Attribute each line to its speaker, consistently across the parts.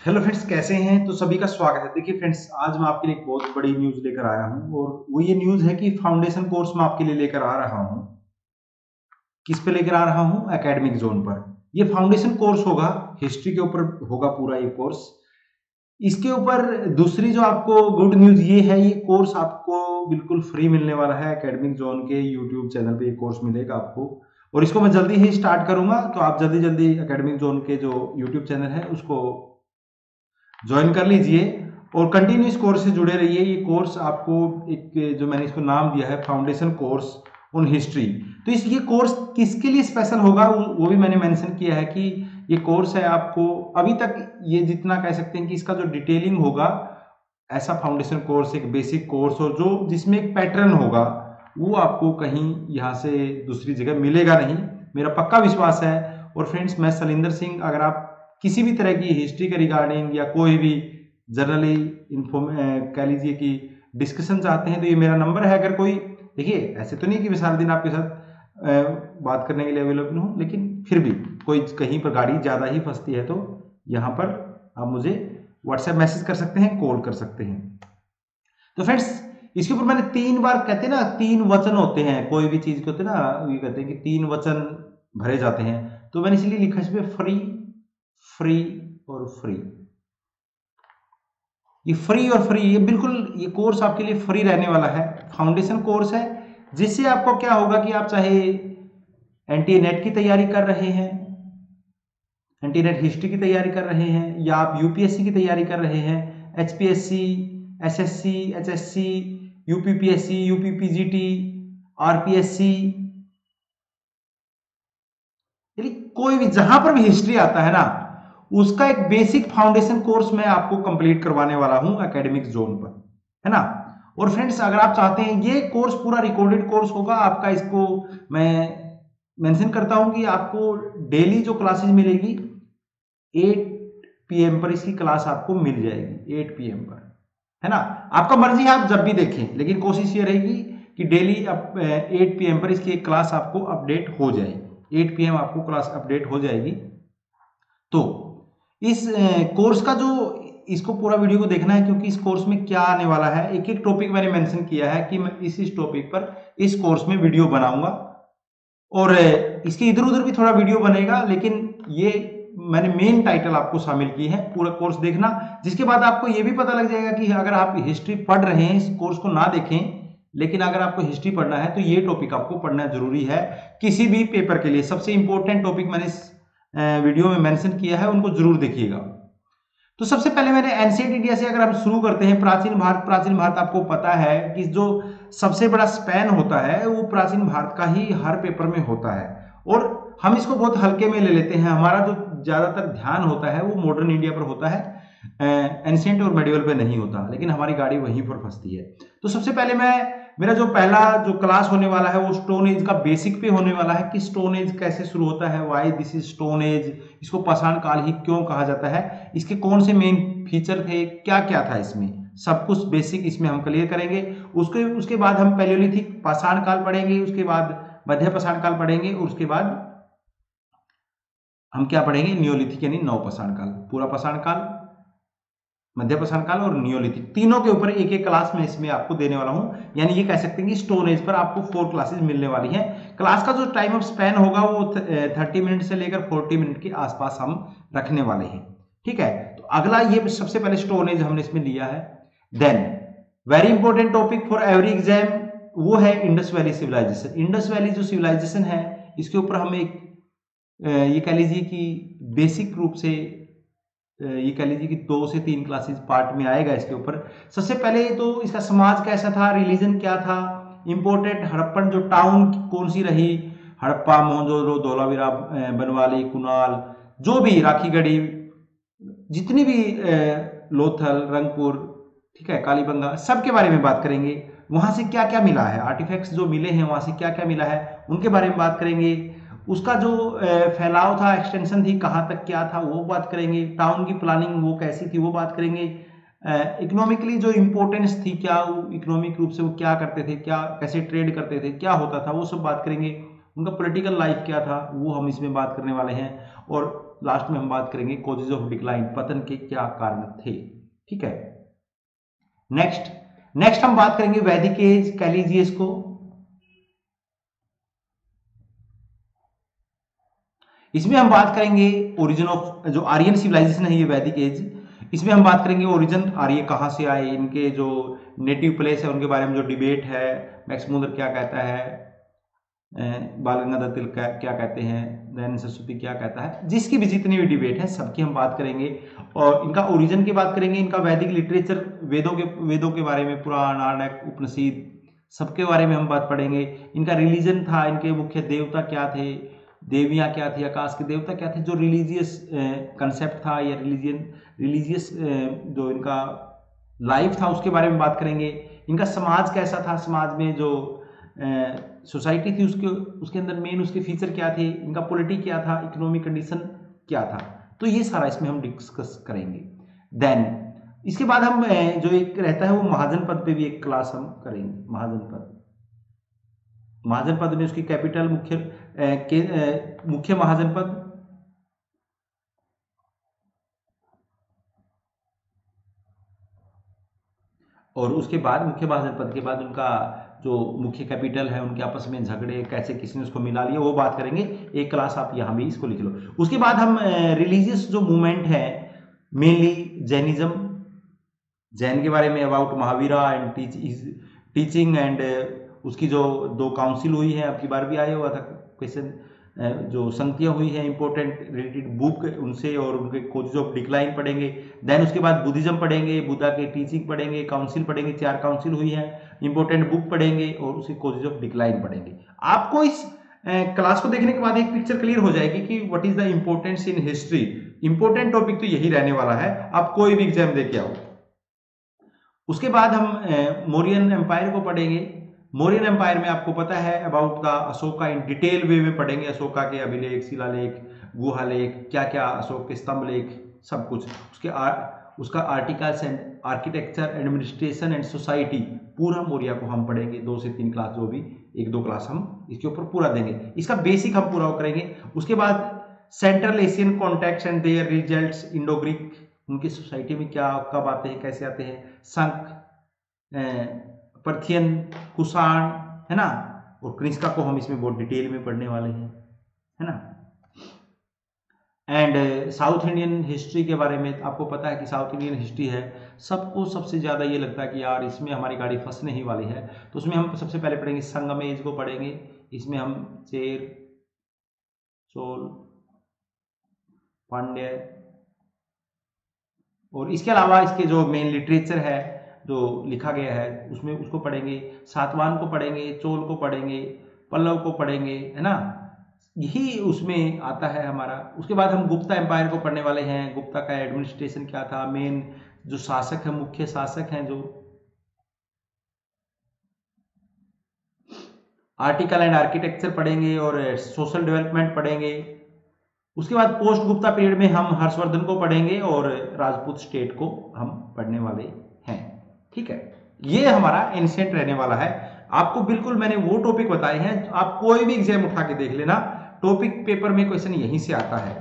Speaker 1: Hello friends, कैसे हैं? तो सभी का स्वागत है। देखिए फ्रेंड्स, आज मैं आपके लिए एक बहुत बड़ी न्यूज़ लेकर आया हूं और वो ये न्यूज़ है कि फाउंडेशन कोर्स मैं आपके लिए लेकर आ रहा हूं। किस पे लेकर आ रहा हूं? एकेडमिक जोन पर। ये फाउंडेशन कोर्स होगा, हिस्ट्री के ऊपर होगा पूरा ये कोर्स। इसके ऊपर दूसरी जो आपको गुड न्यूज़ ये है, ये कोर्स आपको बिल्कुल फ्री मिलने वाला है। एकेडमिक जोन के यूट्यूब चैनल पे ये कोर्स मिलेगा आपको और इसको मैं जल्दी ही स्टार्ट करूंगा, तो आप जल्दी जल्दी एकेडमिक जोन के जो यूट्यूब चैनल है उसको ज्वाइन कर लीजिए और कंटिन्यू इस कोर्स से जुड़े रहिए। ये कोर्स आपको एक जो मैंने इसको नाम दिया है फाउंडेशन कोर्स ऑन हिस्ट्री। तो इस ये कोर्स किसके लिए स्पेशल होगा वो भी मैंने मेंशन किया है कि ये कोर्स है आपको अभी तक ये जितना कह सकते हैं कि इसका जो डिटेलिंग होगा, ऐसा फाउंडेशन कोर्स एक बेसिक कोर्स और जो जिसमें एक पैटर्न होगा वो आपको कहीं यहाँ से दूसरी जगह मिलेगा नहीं, मेरा पक्का विश्वास है। और फ्रेंड्स, मैं सलिंदर सिंह, अगर आप किसी भी तरह की हिस्ट्री के रिगार्डिंग या कोई भी जनरली इन्फॉर्म कह लीजिए कि डिस्कशन चाहते हैं तो ये मेरा नंबर है। अगर कोई, देखिए ऐसे तो नहीं कि मैं सारा दिन आपके साथ बात करने के लिए अवेलेबल हूँ, लेकिन फिर भी कोई कहीं पर गाड़ी ज़्यादा ही फंसती है तो यहाँ पर आप मुझे व्हाट्सएप मैसेज कर सकते हैं, कॉल कर सकते हैं। तो फ्रेंड्स, इसके ऊपर मैंने 3 बार, कहते हैं ना 3 वचन होते हैं कोई भी चीज के, होते हैं ना, ये कहते हैं कि 3 वचन भरे जाते हैं, तो मैंने इसलिए लिखा इसमें फ्री, फ्री और फ्री। ये फ्री और फ्री, ये बिल्कुल ये कोर्स आपके लिए फ्री रहने वाला है। फाउंडेशन कोर्स है जिससे आपको क्या होगा कि आप चाहे एनटीए नेट की तैयारी कर रहे हैं, एंटी नेट हिस्ट्री की तैयारी कर रहे हैं, या आप यूपीएससी की तैयारी कर रहे हैं, HPSC, SSC, HSC, UPPSC, UPPGT, RPSC, यानी कोई भी जहां पर भी हिस्ट्री आता है ना, उसका एक बेसिक फाउंडेशन कोर्स मैं आपको कंप्लीट करवाने वाला हूं एकेडमिक जोन पर, है ना। और फ्रेंड्स, अगर आप चाहते हैं ये कोर्स पूरा रिकॉर्डेड कोर्स होगा आपका, इसको मैं मेंशन करता हूं कि आपको डेली जो क्लासेस मिलेगी 8 PM पर इसकी क्लास आपको मिल जाएगी, 8 PM पर, है ना। आपका मर्जी है, आप जब भी देखें, लेकिन कोशिश ये रहेगी कि डेली 8 PM पर इसकी एक क्लास आपको अपडेट हो जाएगी। 8 PM आपको क्लास अपडेट हो जाएगी। तो इस कोर्स का जो, इसको पूरा वीडियो को देखना है क्योंकि इस कोर्स में क्या आने वाला है, एक एक टॉपिक मैंने मेंशन किया है कि मैं इस टॉपिक पर इस कोर्स में वीडियो बनाऊंगा और इसके इधर उधर भी थोड़ा वीडियो बनेगा, लेकिन ये मैंने मेन टाइटल आपको शामिल की है। पूरा कोर्स देखना, जिसके बाद आपको ये भी पता लग जाएगा कि अगर आप हिस्ट्री पढ़ रहे हैं, इस कोर्स को ना देखें, लेकिन अगर आपको हिस्ट्री पढ़ना है तो ये टॉपिक आपको पढ़ना जरूरी है किसी भी पेपर के लिए। सबसे इंपॉर्टेंट टॉपिक मैंने इस वीडियो में मेंशन किया है, उनको जरूर देखिएगा। तो सबसे पहले मैंने एंशिएंट इंडिया से अगर हम शुरू करते हैं, प्राचीन भारत। प्राचीन भारत आपको पता है कि जो सबसे बड़ा स्पैन होता है वो प्राचीन भारत का ही हर पेपर में होता है और हम इसको बहुत हल्के में ले लेते हैं। हमारा जो ज्यादातर ध्यान होता है वो मॉडर्न इंडिया पर होता है, एंशिएंट और मेडिवल पे नहीं होता, लेकिन हमारी गाड़ी वहीं पर फंसती है। तो सबसे पहले मेरा जो पहला जो क्लास होने वाला है वो स्टोन एज का बेसिक पे होने वाला है कि स्टोन एज कैसे शुरू होता है, why this is stone age, इसको पाषाण काल ही क्यों कहा जाता है, इसके कौन से मेन फीचर थे, क्या क्या था इसमें, सब कुछ बेसिक इसमें हम क्लियर करेंगे। उसके बाद हम पैलियोलिथिक पाषाण काल पढ़ेंगे, उसके बाद मध्य पाषाण काल पढ़ेंगे और उसके बाद हम क्या पढ़ेंगे, नियोलिथिक यानी नव पाषाण काल। पूरा पाषाण काल, मध्य पाषाण काल और नियोलिथिक, तीनों के ऊपर एक एक क्लास में इसमें आपको देने वाला हूं। यानी ये कह सकते हैं कि स्टोन एज पर आपको 4 क्लासेस मिलने वाली हैं। क्लास का जो टाइम ऑफ स्पैन होगा वो 30 मिनट से लेकर 40 मिनट के आसपास हम रखने वाले हैं, ठीक है। तो अगला, ये सबसे पहले स्टोन एज हमने इसमें लिया है। Then very important topic for every exam, वो है Indus valley civilisation. Indus valley जो सिविलाइजेशन है, इसके ऊपर हम एक ये कह लीजिए कि बेसिक रूप से ये कह लीजिए कि 2 से 3 क्लासेस पार्ट में आएगा इसके ऊपर। सबसे पहले तो इसका समाज कैसा था, रिलीजन क्या था, इंपोर्टेंट हड़प्पन जो टाउन कौन सी रही, हड़प्पा, मोहनजोदड़ो, धोलावीरा, बनवाली, कुनाल, जो भी राखीगढ़ी, जितनी भी लोथल, रंगपुर, ठीक है, कालीबंगा, सबके बारे में बात करेंगे। वहां से क्या क्या मिला है, आर्टिफैक्ट्स जो मिले हैं वहां से क्या क्या मिला है उनके बारे में बात करेंगे। उसका जो फैलाव था, एक्सटेंशन थी, कहाँ तक क्या था वो बात करेंगे। टाउन की प्लानिंग वो कैसी थी वो बात करेंगे। इकोनॉमिकली जो इम्पोर्टेंस थी, क्या इकोनॉमिक रूप से वो क्या करते थे, क्या कैसे ट्रेड करते थे, क्या होता था, वो सब बात करेंगे। उनका पॉलिटिकल लाइफ क्या था वो हम इसमें बात करने वाले हैं। और लास्ट में हम बात करेंगे कॉजेज ऑफ डिक्लाइन, पतन के क्या कारण थे। ठीक है, नेक्स्ट हम बात करेंगे वैदिक एज, कह लीजिए इसको। इसमें हम बात करेंगे ओरिजिन ऑफ जो आर्यन सिविलाइजेशन है, ये वैदिक एज। इसमें हम बात करेंगे ओरिजिन आर्य कहाँ से आए, इनके जो नेटिव प्लेस है उनके बारे में जो डिबेट है, मैक्स मुलर क्या कहता है, बाल गंगाधर तिलक क्या कहते हैं, दयानंद सरस्वती क्या कहता है, जिसकी भी जितनी भी डिबेट है सबकी हम बात करेंगे। और इनका ओरिजिन की बात करेंगे, इनका वैदिक लिटरेचर, वेदों के बारे में, पुराण, आरण्यक, उपनिषद, सबके बारे में हम बात पढ़ेंगे। इनका रिलीजन था, इनके मुख्य देवता क्या थे, देवियां क्या थी, आकाश के देवता क्या थे, जो रिलीजियस कंसेप्ट था या रिलीजियस जो इनका लाइफ था उसके बारे में बात करेंगे। इनका समाज कैसा था, समाज में जो सोसाइटी थी उसके अंदर मेन उसके फीचर क्या थे, इनका पॉलिटी क्या था, इकोनॉमिक कंडीशन क्या था, तो ये सारा इसमें हम डिस्कस करेंगे। देन इसके बाद हम जो एक रहता है वो महाजनपद पे भी एक क्लास हम करेंगे। महाजनपद में उसकी कैपिटल, मुख्य महाजनपद, और उसके बाद मुख्य महाजनपद के बाद उनका जो मुख्य कैपिटल है, उनके आपस में झगड़े कैसे, किसने उसको मिला लिया, वो बात करेंगे। एक क्लास आप यहां भी इसको लिख लो। उसके बाद हम रिलीजियस जो मूवमेंट है, मेनली जैनिज्म, जैन के बारे में, about Mahavira and teaching and उसकी जो 2 काउंसिल हुई है, आपकी बार भी आया हुआ था क्वेश्चन, जो संगतियां हुई है इंपॉर्टेंट रिलेटेड बुक उनसे, और उनके कॉजेज ऑफ डिक्लाइन पढ़ेंगे। देन उसके बाद बुद्धिज्म पढ़ेंगे, बुद्धा के टीचिंग पढ़ेंगे, काउंसिल पढ़ेंगे, 4 काउंसिल हुई है, इंपॉर्टेंट बुक पढ़ेंगे, और उसके कॉजेज ऑफ डिक्लाइन पढ़ेंगे। आपको इस क्लास को देखने के बाद एक पिक्चर क्लियर हो जाएगी कि what is the importance in history. Important topic तो यही रहने वाला है, आप कोई भी एग्जाम देके आओ। उसके बाद हम मौर्यन एम्पायर को पढ़ेंगे। मौर्यन एम्पायर में आपको पता है about the Ashoka in detail वे में पढ़ेंगे, अशोका के अभिलेख, शिलालेख, गुहालेख, क्या क्या अशोक के स्तंभ लेख, सब कुछ उसका articles and architecture, administration and society, पूरा मौर्य को हम पढ़ेंगे। 2 से 3 क्लास, जो भी 1-2 क्लास हम इसके ऊपर पूरा देंगे, इसका बेसिक हम पूरा करेंगे। उसके बाद central Asian context and their results, Indo Greek, उनकी सोसाइटी में क्या कब आते हैं, कैसे आते हैं, संक, पर्थियन, कुषाण, है ना, और कनिष्का को हम इसमें बहुत डिटेल में पढ़ने वाले हैं, है ना। एंड साउथ इंडियन हिस्ट्री के बारे में आपको पता है कि साउथ इंडियन हिस्ट्री है, सबको सबसे ज़्यादा ये लगता है कि यार इसमें हमारी गाड़ी फंसने ही वाली है, तो उसमें हम सबसे पहले पढ़ेंगे संगम एज को पढ़ेंगे। इसमें हम चेर, चोल, पांड्य, और इसके अलावा इसके जो मेन लिटरेचर है जो लिखा गया है उसमें उसको पढ़ेंगे, सातवाहन को पढ़ेंगे, चोल को पढ़ेंगे, पल्लव को पढ़ेंगे, है ना, यही उसमें आता है हमारा। उसके बाद हम गुप्ता एम्पायर को पढ़ने वाले हैं, गुप्ता का एडमिनिस्ट्रेशन क्या था, मेन जो शासक है, मुख्य शासक हैं, जो आर्टिकल एंड आर्किटेक्चर पढ़ेंगे, और सोशल डेवलपमेंट पढ़ेंगे। उसके बाद पोस्ट गुप्ता पीरियड में हम हर्षवर्धन को पढ़ेंगे और राजपूत स्टेट को हम पढ़ने वाले हैं। ठीक है, ये हमारा एंशिएंट रहने वाला है। आपको बिल्कुल मैंने वो टॉपिक बताए हैं, आप कोई भी एग्जाम उठा के देख लेना, टॉपिक पेपर में क्वेश्चन यहीं से आता है।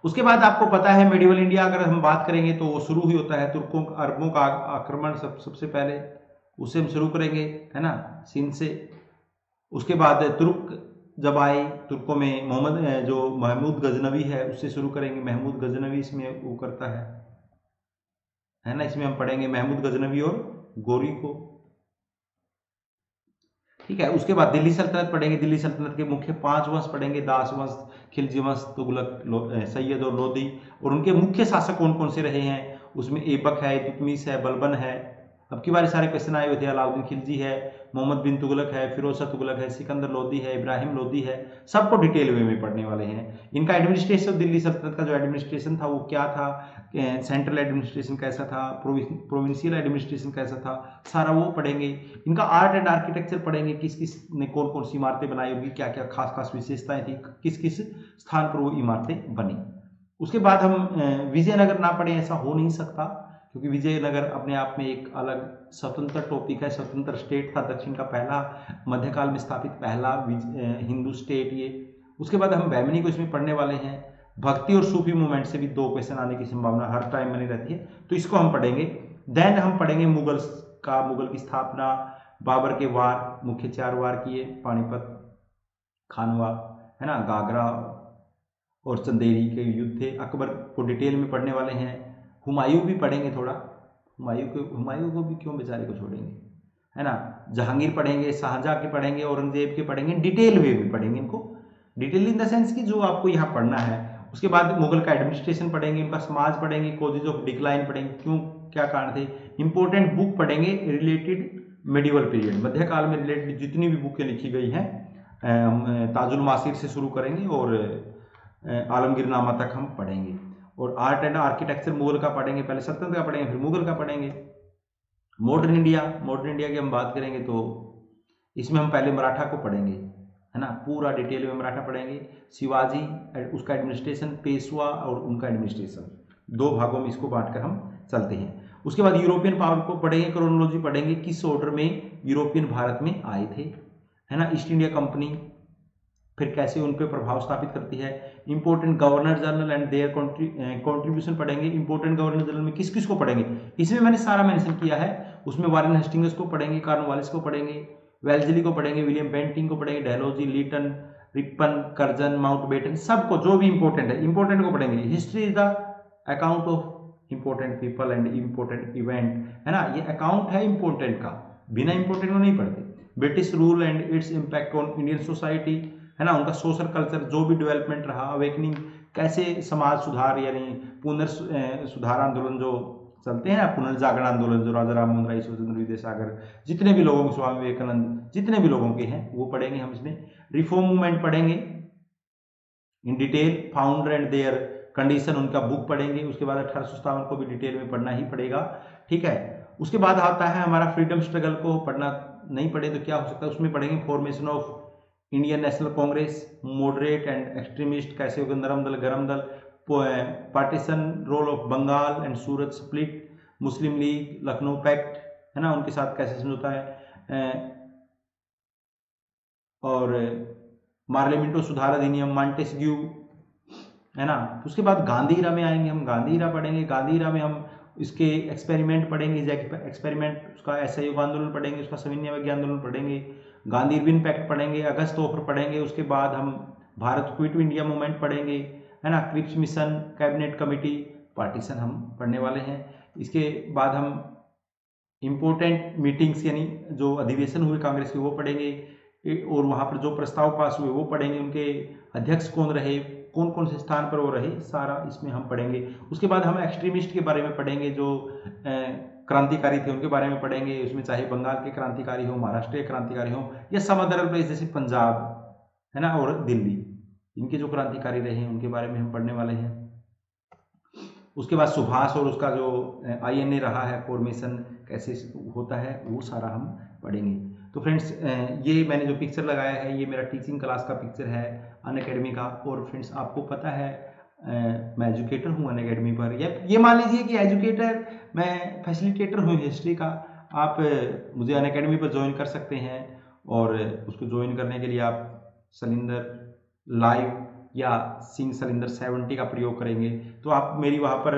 Speaker 1: उसके बाद आपको पता है मेडिवल इंडिया अगर हम बात करेंगे तो वो शुरू ही होता है तुर्कों अरबों का आक्रमण, सबसे पहले उससे हम शुरू करेंगे, है ना, सिंध से। उसके बाद तुर्क जब आए, तुर्कों में महमूद गजनवी है उससे शुरू करेंगे, महमूद गजनवी इसमें वो करता है ना, इसमें हम पढ़ेंगे महमूद गजनवी और गोरी को। ठीक है, उसके बाद दिल्ली सल्तनत पढ़ेंगे, दिल्ली सल्तनत के मुख्य 5 वंश पढ़ेंगे, दास वंश, खिलजी वंश, तुगलक, सैयद और लोदी, और उनके मुख्य शासक कौन कौन से रहे हैं, उसमें ऐबक है, तुतमिश है, बलबन है। अब की बार सारे क्वेश्चन आए हुए थे, अलाउद्दीन खिलजी है, मोहम्मद बिन तुगलक है, फिरोज शाह तुगलक है, सिकंदर लोदी है, इब्राहिम लोदी है, सबको डिटेल वे में पढ़ने वाले हैं। इनका एडमिनिस्ट्रेशन, दिल्ली सल्तनत का जो एडमिनिस्ट्रेशन था वो क्या था, सेंट्रल एडमिनिस्ट्रेशन कैसा था, प्रोविंशियल एडमिनिस्ट्रेशन कैसा था, सारा वो पढ़ेंगे। इनका आर्ट एंड आर्किटेक्चर पढ़ेंगे, किस किस ने कौन कौन सी इमारतें बनाई होगी, क्या क्या खास खास विशेषताएं थी, किस किस स्थान पर वो इमारतें बनी। उसके बाद हम विजयनगर ना पढ़े, ऐसा हो नहीं सकता, क्योंकि विजयनगर अपने आप में एक अलग स्वतंत्र टॉपिक है, स्वतंत्र स्टेट था, दक्षिण का पहला, मध्यकाल में स्थापित पहला हिंदू स्टेट ये। उसके बाद हम बैमिनी को इसमें पढ़ने वाले हैं। भक्ति और सूफी मूवमेंट से भी 2 क्वेश्चन आने की संभावना हर टाइम बनी रहती है, तो इसको हम पढ़ेंगे। देन हम पढ़ेंगे मुगल की स्थापना, बाबर के वार, मुख्य 4 वार किए, पानीपत, खानवा, है ना, गागरा और चंदेरी के युद्ध थे। अकबर को डिटेल में पढ़ने वाले हैं। हुमायूं भी पढ़ेंगे थोड़ा, हुमायूं को भी क्यों बेचारे को छोड़ेंगे, है ना। जहांगीर पढ़ेंगे, शाहजहां के पढ़ेंगे, औरंगजेब के पढ़ेंगे, डिटेल वे में पढ़ेंगे इनको, डिटेल इन द सेंस कि जो आपको यहाँ पढ़ना है। उसके बाद मुगल का एडमिनिस्ट्रेशन पढ़ेंगे, उनका समाज पढ़ेंगे, कॉजेज ऑफ डिक्लाइन पढ़ेंगे, क्यों क्या कारण थे, इंपॉर्टेंट बुक पढ़ेंगे रिलेटेड मेडिवल पीरियड, मध्यकाल में रिलेटेड जितनी भी बुकें लिखी गई हैं, ताजुल मासिर से शुरू करेंगे और आलमगीरनामा तक हम पढ़ेंगे। और आर्ट एंड आर्किटेक्चर मुगल का पढ़ेंगे, पहले सल्तनत का पढ़ेंगे, फिर मुगल का पढ़ेंगे। मॉडर्न इंडिया की हम बात करेंगे तो इसमें हम पहले मराठा को पढ़ेंगे, है ना, पूरा डिटेल में मराठा पढ़ेंगे। शिवाजी, उसका एडमिनिस्ट्रेशन, पेशवा और उनका एडमिनिस्ट्रेशन, 2 भागों में इसको बांटकर हम चलते हैं। उसके बाद यूरोपियन पावर को पढ़ेंगे, क्रोनोलॉजी पढ़ेंगे, किस ऑर्डर में यूरोपियन भारत में आए थे, है ना। ईस्ट इंडिया कंपनी फिर कैसे उन पर प्रभाव स्थापित करती है। Important governor general and their contribution पढ़ेंगे। इंपोर्टेंट गवर्नर जनरल में किस किस को पढ़ेंगे, इसमें मैंने सारा मेंशन किया है। उसमें वारेन हेस्टिंग्स को पढ़ेंगे, कॉर्नवालिस को पढ़ेंगे, वेल्जली को पढ़ेंगे, विलियम बेंटिंग को पढ़ेंगे, Dalhousie, Lytton, Ripon, Curzon, Mountbatten, सबको जो भी इंपॉर्टेंट है इंपॉर्टेंट को पढ़ेंगे। History is the account of important people and important event, है ना, ये अकाउंट है इंपॉर्टेंट का, बिना इंपॉर्टेंट को नहीं पढ़ते। British rule and its impact on Indian society, है ना, उनका सोशल कल्चर जो भी डेवलपमेंट रहा, अवेकनिंग, कैसे समाज सुधार यानी पुनर्सुधार आंदोलन जो चलते हैं ना, पुनर्जागरण आंदोलन जो राजा राम मोहन राय, ईश्वरचंद्र विद्यासागर, जितने भी लोगों, स्वामी विवेकानंद, जितने भी लोगों के हैं वो पढ़ेंगे हम इसमें। रिफॉर्म मूवमेंट पढ़ेंगे in detail, founder and there condition, उनका बुक पढ़ेंगे। उसके बाद 1857 को भी डिटेल में पढ़ना ही पड़ेगा, ठीक है। उसके बाद आता है हमारा फ्रीडम स्ट्रगल को पढ़ना नहीं पढ़े तो क्या हो सकता है, उसमें पढ़ेंगे formation of Indian National Congress, moderate and extremist कैसे होगा, नरम दल गरम दल, partition role of Bengal and Surat split, Muslim League, Lucknow pact, है ना, उनके साथ कैसे समझौता है, और मार्लियामेंटो सुधार अधिनियम, मॉन्टेस्क्यू, है ना। उसके बाद गांधीरा में आएंगे हम, गांधीरा पढ़ेंगे। गांधीरा में हम इसके एक्सपेरिमेंट पढ़ेंगे, एक्सपेरिमेंट, उसका असहयोग आंदोलन पढ़ेंगे, उसका सविनय अवज्ञा आंदोलन पढ़ेंगे, गांधी इरविन पैक्ट पढ़ेंगे, अगस्त ऑफर पढ़ेंगे। उसके बाद हम भारत क्विट इंडिया मूवमेंट पढ़ेंगे, है ना, Cripps mission, cabinet committee, partition हम पढ़ने वाले हैं। इसके बाद हम इम्पोर्टेंट मीटिंग्स यानी जो अधिवेशन हुए कांग्रेस के वो पढ़ेंगे, और वहाँ पर जो प्रस्ताव पास हुए वो पढ़ेंगे, उनके अध्यक्ष कौन रहे, कौन कौन से स्थान पर वो रहे, सारा इसमें हम पढ़ेंगे। उसके बाद हम एक्सट्रीमिस्ट के बारे में पढ़ेंगे, जो क्रांतिकारी थे उनके बारे में पढ़ेंगे। उसमें चाहे बंगाल के क्रांतिकारी हो, महाराष्ट्र के क्रांतिकारी हो, या सम अदर प्लेस जैसे पंजाब, है ना, और दिल्ली, इनके जो क्रांतिकारी रहे हैं उनके बारे में हम पढ़ने वाले हैं। उसके बाद सुभाष और उसका जो INA रहा है, फॉर्मेशन कैसे होता है, वो सारा हम पढ़ेंगे। तो फ्रेंड्स, ये मैंने जो पिक्चर लगाया है ये मेरा टीचिंग क्लास का पिक्चर है अनअकैडमी का। और फ्रेंड्स आपको पता है मैं एजुकेटर हूँ अनअकैडमी पर, ये मान लीजिए कि एजुकेटर, मैं फैसिलिटेटर हूँ हिस्ट्री का। आप मुझे अनअकैडमी पर ज्वाइन कर सकते हैं, और उसको ज्वाइन करने के लिए आप सलिंदर लाइव या सिंह सलिंदर 70 का प्रयोग करेंगे, तो आप मेरी वहाँ पर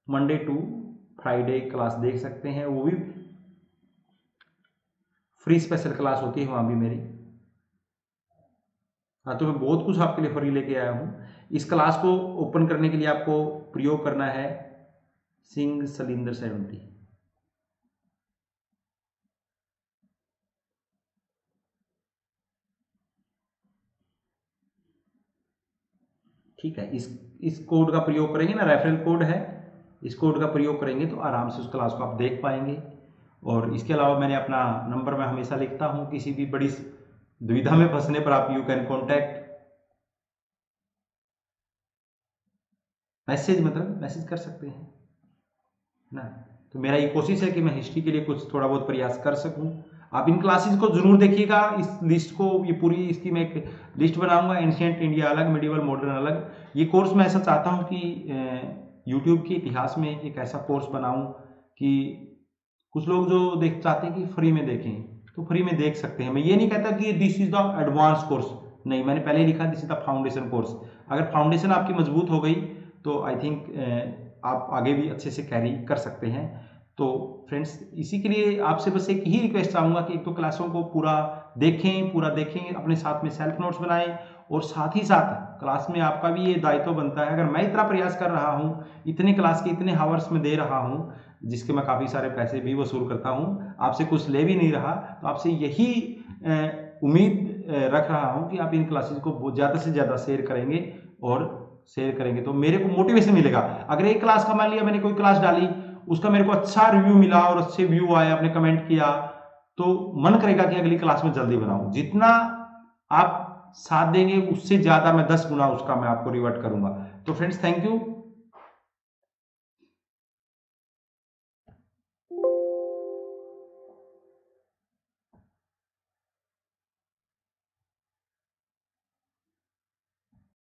Speaker 1: मंडे टू फ्राइडे क्लास देख सकते हैं। वो भी फ्री स्पेशल क्लास होती है वहाँ भी मेरी। हाँ, तो मैं बहुत कुछ आपके लिए फ्री लेके आया हूँ। इस क्लास को ओपन करने के लिए आपको प्रयोग करना है सिंह सलिंदर 70। ठीक है, इस कोड का प्रयोग करेंगे ना, रेफरल कोड है, इस कोड का प्रयोग करेंगे तो आराम से उस क्लास को आप देख पाएंगे। और इसके अलावा मैंने अपना नंबर में हमेशा लिखता हूँ, किसी भी बड़ी दुविधा में फंसने पर आप यू कैन कॉन्टैक्ट, मैसेज कर सकते हैं ना। तो मेरा ये कोशिश है कि मैं हिस्ट्री के लिए कुछ थोड़ा बहुत प्रयास कर सकूं। आप इन क्लासेस को जरूर देखिएगा, इस लिस्ट को, ये पूरी इसकी मैं एक लिस्ट बनाऊंगा, एंशिएंट इंडिया अलग, मिडिवल मॉडर्न अलग। ये कोर्स मैं ऐसा चाहता हूं कि यूट्यूब के इतिहास में एक ऐसा कोर्स बनाऊं कि कुछ लोग जो चाहते हैं कि फ्री में देखें, तो फ्री में देख सकते हैं। मैं ये नहीं कहता कि this is the advance course, नहीं, मैंने पहले ही लिखा this is the foundation course. अगर फाउंडेशन आपकी मजबूत हो गई तो आई थिंक आप आगे भी अच्छे से कैरी कर सकते हैं। तो फ्रेंड्स, इसी के लिए आपसे बस एक ही रिक्वेस्ट चाहूँगा कि एक तो क्लासों को पूरा देखें, अपने साथ में सेल्फ नोट्स बनाएं, और साथ ही साथ क्लास में आपका भी ये दायित्व बनता है। अगर मैं इतना प्रयास कर रहा हूँ, इतने क्लास के इतने हावर्स में दे रहा हूँ, जिसके मैं काफ़ी सारे पैसे भी वसूल करता हूँ, आपसे कुछ ले भी नहीं रहा, तो आपसे यही उम्मीद रख रहा हूँ कि आप इन क्लासेस को ज़्यादा से ज़्यादा शेयर करेंगे, और शेयर करेंगे तो मेरे को मोटिवेशन मिलेगा। अगर एक क्लास का, मान लिया मैंने कोई क्लास डाली, उसका मेरे को अच्छा रिव्यू मिला और अच्छे व्यू आए, आपने कमेंट किया, तो मन करेगा कि अगली क्लास में जल्दी बनाऊं। जितना आप साथ देंगे उससे ज़्यादा मैं 10 गुना उसका मैं आपको रिवर्ट करूंगा। तो फ्रेंड्स, थैंक यू।